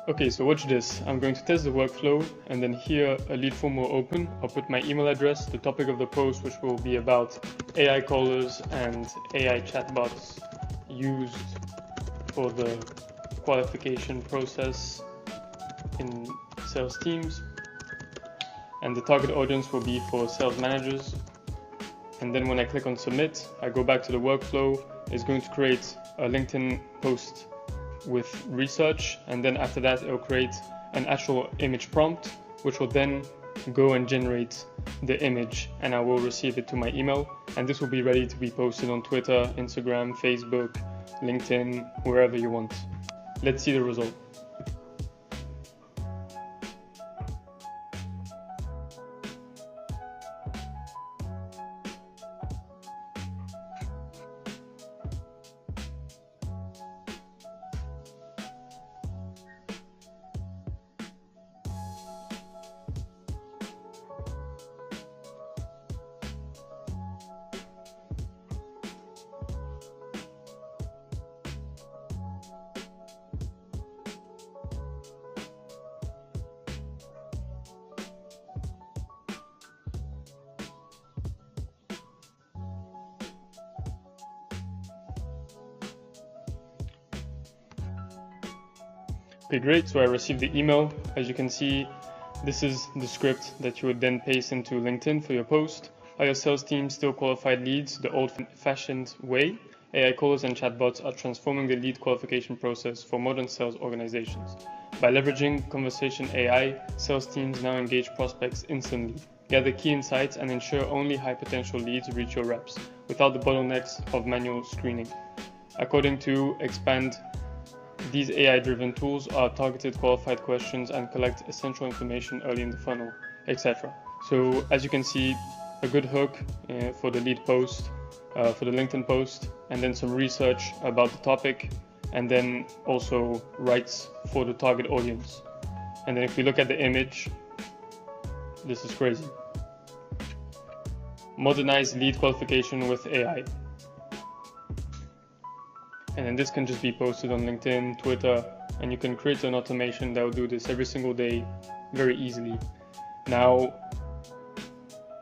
Okay, so watch this. I'm going to test the workflow, and then here a lead form will open. I'll put my email address, the topic of the post, which will be about AI callers and AI chatbots used for the qualification process in sales teams. And the target audience will be for sales managers. And then when I click on submit, I go back to the workflow. It's going to create a LinkedIn post with research, and then after that it'll create an actual image prompt, which will then go and generate the image, and I will receive it to my email, and this will be ready to be posted on Twitter, Instagram, Facebook, LinkedIn, wherever you want. Let's see the result. Okay, great. So I received the email. As you can see, this is the script that you would then paste into LinkedIn for your post. Are your sales team still qualified leads the old-fashioned way? AI callers and chatbots are transforming the lead qualification process for modern sales organizations. By leveraging conversation AI, sales teams now engage prospects instantly, gather key insights, and ensure only high-potential leads reach your reps, without the bottlenecks of manual screening. According to Expand, these AI-driven tools are targeted qualified questions and collect essential information early in the funnel, etc. So as you can see, a good hook for the lead post, for the LinkedIn post, and then some research about the topic, and then also rights for the target audience. And then if we look at the image, this is crazy. Modernized lead qualification with AI. And then this can just be posted on LinkedIn, Twitter, and you can create an automation that will do this every single day very easily. Now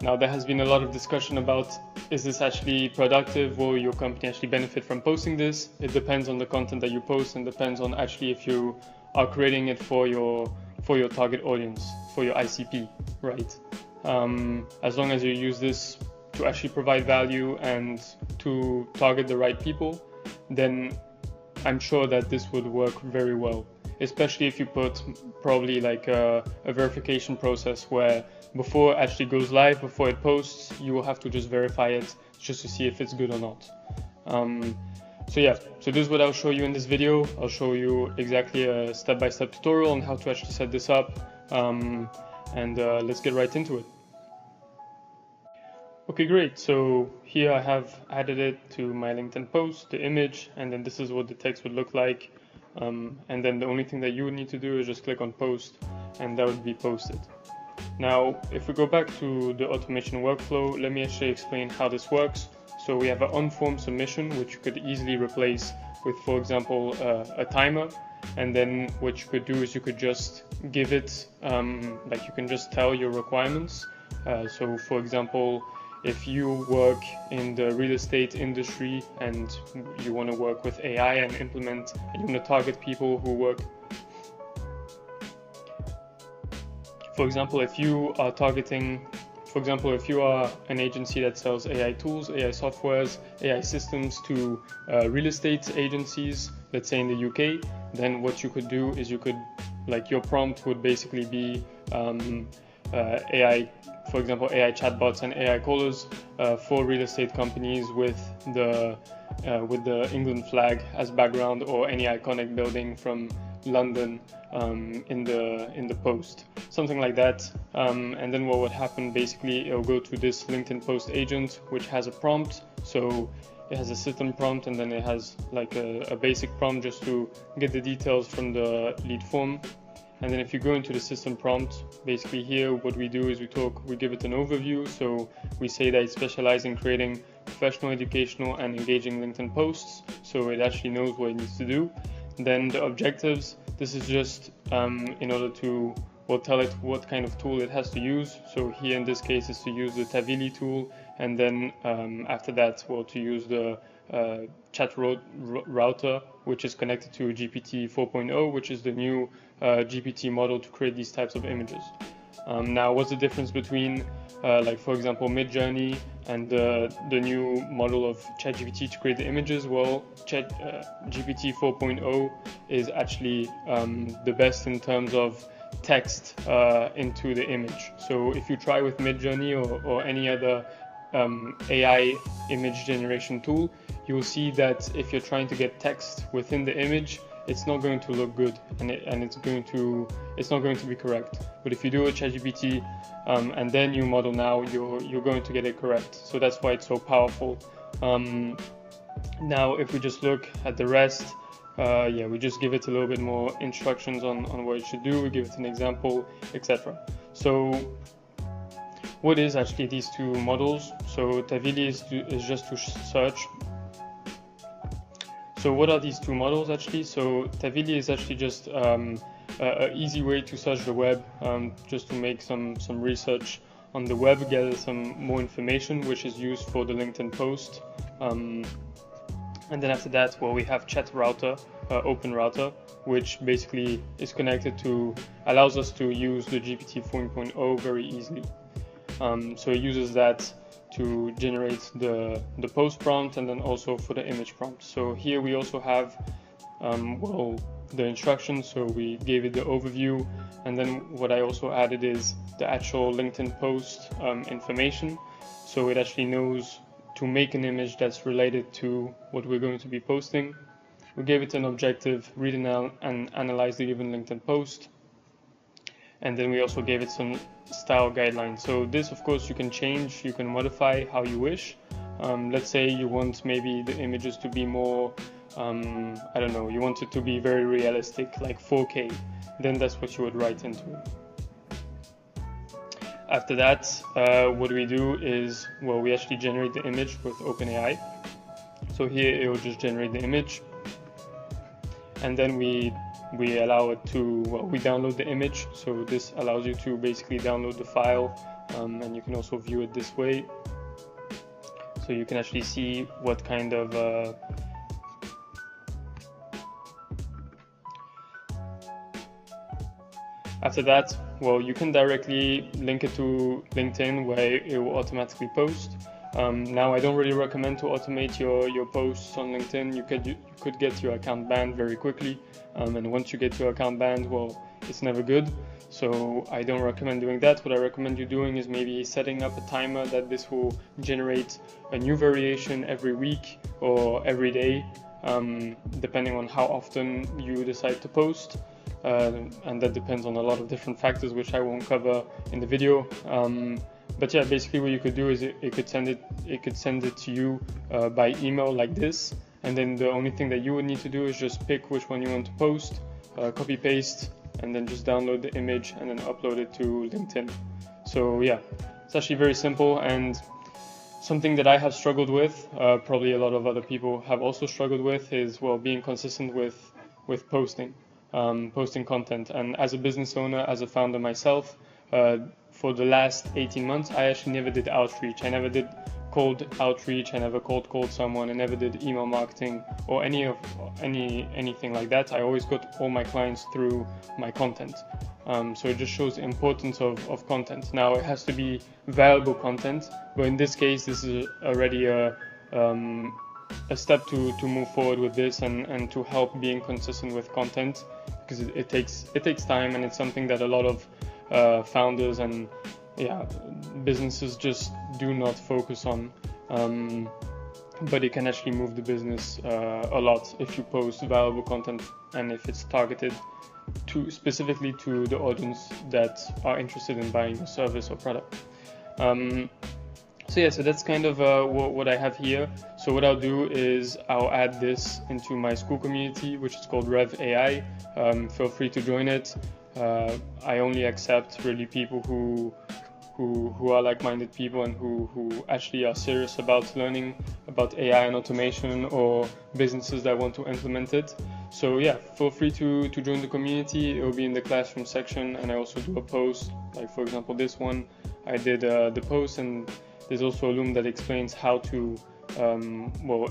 there has been a lot of discussion about, is this actually productive? Will your company actually benefit from posting this? It depends on the content that you post, and depends on actually if you are creating it for your target audience, for your ICP, right? As long as you use this to actually provide value and to target the right people, then I'm sure that this would work very well, especially if you put probably like a verification process where before it actually goes live, before it posts, you will have to just verify it just to see if it's good or not. So this is what I'll show you in this video. I'll show you exactly a step-by-step tutorial on how to actually set this up, and let's get right into it. Okay, great. So here I have added it to my LinkedIn post, the image, and then this is what the text would look like. And then the only thing that you would need to do is just click on post, and that would be posted. Now, if we go back to the automation workflow, let me actually explain how this works. So we have an on-form submission, which you could easily replace with, for example, a timer. And then what you could do is you could just give it, like you can just tell your requirements. So for example, if you work in the real estate industry and you want to work with AI and implement, and you want to target people who work, for example, if you are targeting, for example, if you are an agency that sells AI tools, AI softwares, AI systems to real estate agencies, let's say in the UK, then what you could do is you could, like your prompt would basically be AI, for example, AI chatbots and AI callers for real estate companies with the England flag as background, or any iconic building from London in the post, something like that. And then what would happen, basically, it'll go to this LinkedIn post agent, which has a prompt. So it has a system prompt, and then it has like a basic prompt just to get the details from the lead form. And then if you go into the system prompt, basically here what we do is we give it an overview. So we say that it specializes in creating professional, educational, and engaging LinkedIn posts. So it actually knows what it needs to do. Then the objectives, this is just in order to tell it what kind of tool it has to use. So here in this case is to use the Tavili tool, and then after that, to use the chat router, which is connected to GPT 4.0, which is the new GPT model to create these types of images. Now, what's the difference between, like for example, Midjourney and the new model of ChatGPT to create the images? Well, GPT 4.0 is actually the best in terms of text into the image. So if you try with Midjourney or any other AI image generation tool, you will see that if you're trying to get text within the image, it's not going to look good, and it's not going to be correct. But if you do a ChatGPT and then you model now, you're going to get it correct. So that's why it's so powerful. Now, if we just look at the rest, we just give it a little bit more instructions on what it should do. We give it an example, etc. So what is actually these two models? So Tavili is just to search. So what are these two models actually? So Tavili is actually just an easy way to search the web, just to make some research on the web, gather some more information, which is used for the LinkedIn post. And then after that, we have chat router, open router, which basically is connected to, allows us to use the GPT 4.0 very easily. So it uses that to generate the post prompt, and then also for the image prompt. So here we also have the instructions. So we gave it the overview, and then what I also added is the actual LinkedIn post information. So it actually knows to make an image that's related to what we're going to be posting. We gave it an objective, read and analyze the given LinkedIn post. And then we also gave it some style guidelines. So this, of course, you can change, you can modify how you wish. Let's say you want maybe the images to be more, I don't know, you want it to be very realistic, like 4K. Then that's what you would write into it. After that, what we do is, we actually generate the image with OpenAI. So here it will just generate the image, and then we allow it to, we download the image. So this allows you to basically download the file, and you can also view it this way. So you can actually see what kind of after that, you can directly link it to LinkedIn, where it will automatically post. Now, I don't really recommend to automate your posts on LinkedIn. You could get your account banned very quickly, and once you get your account banned, it's never good. So I don't recommend doing that. What I recommend you doing is maybe setting up a timer that this will generate a new variation every week or every day, depending on how often you decide to post. And that depends on a lot of different factors, which I won't cover in the video. But yeah, basically what you could do is it could send it to you by email like this, and then the only thing that you would need to do is just pick which one you want to post, copy paste, and then just download the image and then upload it to LinkedIn. So yeah, it's actually very simple, and something that I have struggled with, probably a lot of other people have also struggled with, is being consistent with posting content. And as a business owner, as a founder myself, for the last 18 months, I actually never did outreach. I never did cold outreach. I never called someone. I never did email marketing or anything like that. I always got all my clients through my content. So it just shows the importance of content. Now, it has to be valuable content, but in this case, this is already a step to move forward with this and to help being consistent with content, because it takes time, and it's something that a lot of founders and businesses just do not focus on. But it can actually move the business a lot if you post valuable content and if it's targeted specifically to the audience that are interested in buying your service or product. So that's kind of what I have here. So what I'll do is I'll add this into my school community, which is called Rev AI. Feel free to join it. I only accept really people who who are like-minded people and who actually are serious about learning about AI and automation, or businesses that want to implement it. So yeah, feel free to join the community. It will be in the classroom section, and I also do a post, like for example this one. I did the post, and there's also a Loom that explains how to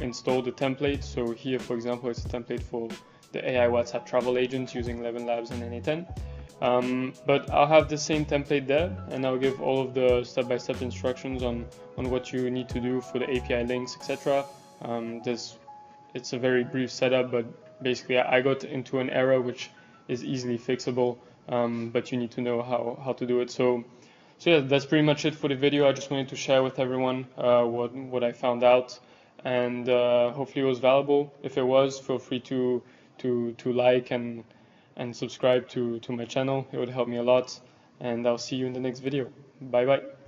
install the template. So here, for example, it's a template for the AI WhatsApp travel agent using 11 Labs and N8N. But I'll have the same template there, and I'll give all of the step-by-step instructions on what you need to do for the API links, etc. It's a very brief setup, but basically I got into an error which is easily fixable, but you need to know how to do it. So yeah, that's pretty much it for the video. I just wanted to share with everyone what I found out, and hopefully it was valuable. If it was, feel free to like and subscribe to my channel. It would help me a lot, and I'll see you in the next video. Bye bye.